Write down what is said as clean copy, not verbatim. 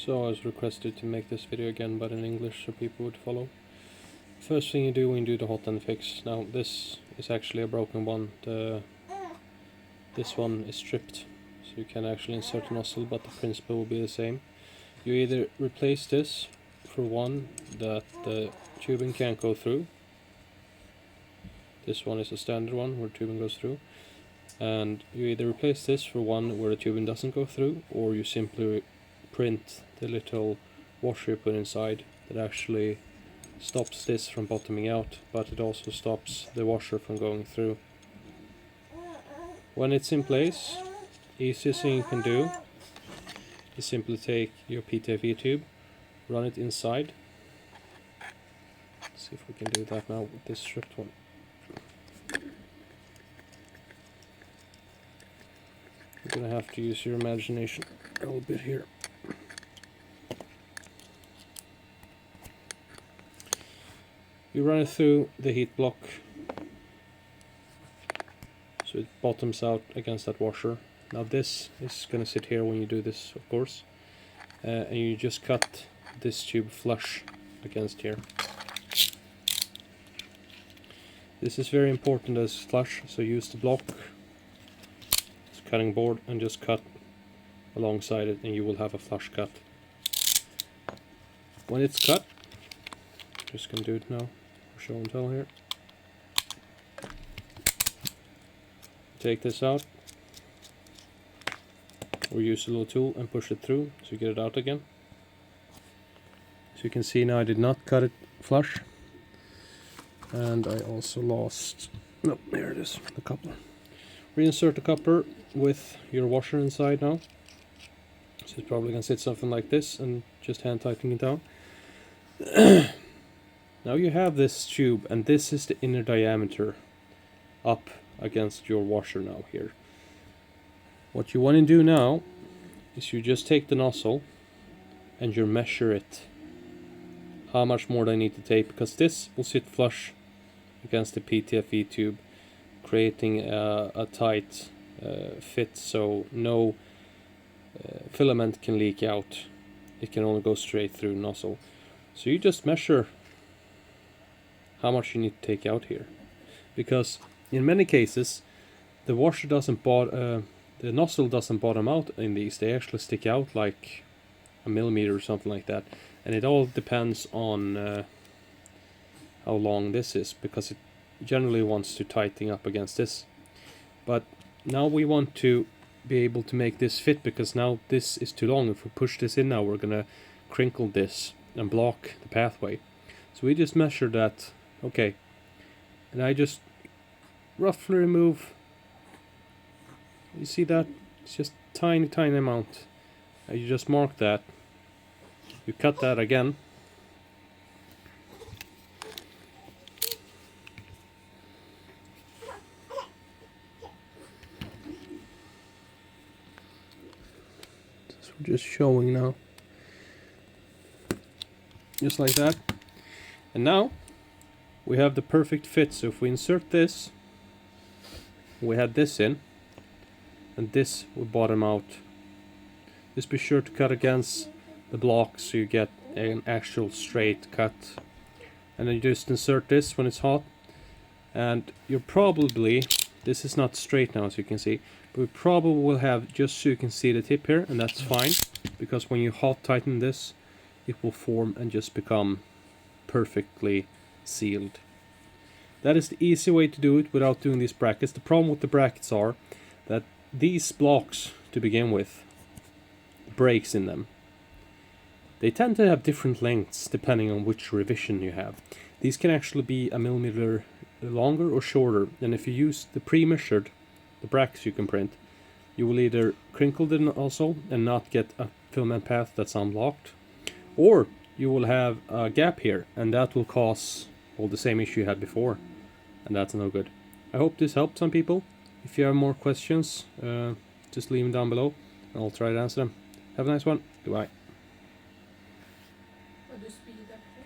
So I was requested to make this video again, but in English so people would follow. First thing you do when you do the hotend fix. Now this is actually a broken one. This one is stripped, so you can actually insert a nozzle, but the principle will be the same. You either replace this for one that the tubing can't go through. This one is a standard one where tubing goes through. And you either replace this for one where the tubing doesn't go through, or you simply print the little washer you put inside that actually stops this from bottoming out, but it also stops the washer from going through. When it's in place, easiest thing you can do is simply take your ptfe tube, run it inside. Let's see if we can do that now with this stripped one. You're gonna have to use your imagination a little bit here. You run it through the heat block so it bottoms out against that washer. Now this is gonna sit here when you do this, of course, and you just cut this tube flush against here. This is very important as flush, so use the block, cutting board, and just cut alongside it and you will have a flush cut. When it's cut, just gonna do it now, show and tell here. Take this out, or use a little tool and push it through so you get it out again. So you can see now I did not cut it flush, and I also lost, no, there it is, the coupler. Reinsert the coupler with your washer inside now. So it's probably going to sit something like this, and just hand tightening it down. Now you have this tube, and this is the inner diameter up against your washer now here. What you want to do now is you just take the nozzle and you measure it. How much more do I need to take? Because this will sit flush against the ptfe tube, creating a tight fit, so no filament can leak out. It can only go straight through nozzle. So you just measure how much you need to take out here, because in many cases the washer doesn't the nozzle doesn't bottom out in these. They actually stick out like a millimeter or something like that, and it all depends on how long this is, because it generally wants to tighten up against this. But now we want to be able to make this fit, because now this is too long. If we push this in now, we're gonna crinkle this and block the pathway. So we just measure that, okay, and I just roughly remove, you see that? It's just tiny amount. You just mark that, you cut that again, just showing now, just like that. And now we have the perfect fit. So if we insert this, we had this in, and this will bottom out. Just be sure to cut against the block so you get an actual straight cut. And then you just insert this when it's hot, and you're probably, this is not straight now as you can see, but we probably will have, just so you can see the tip here, and that's fine, because when you hot tighten this, it will form and just become perfectly sealed. That is the easy way to do it without doing these brackets. The problem with the brackets are that these blocks, to begin with, breaks in them. They tend to have different lengths depending on which revision you have. These can actually be a millimeter longer or shorter, and if you use the pre-measured, the brackets you can print, you will either crinkle them also and not get a filament path that's unblocked, or you will have a gap here, and that will cause all the same issue you had before, and that's no good. I hope this helped some people. If you have more questions, just leave them down below and I'll try to answer them. Have a nice one. Goodbye.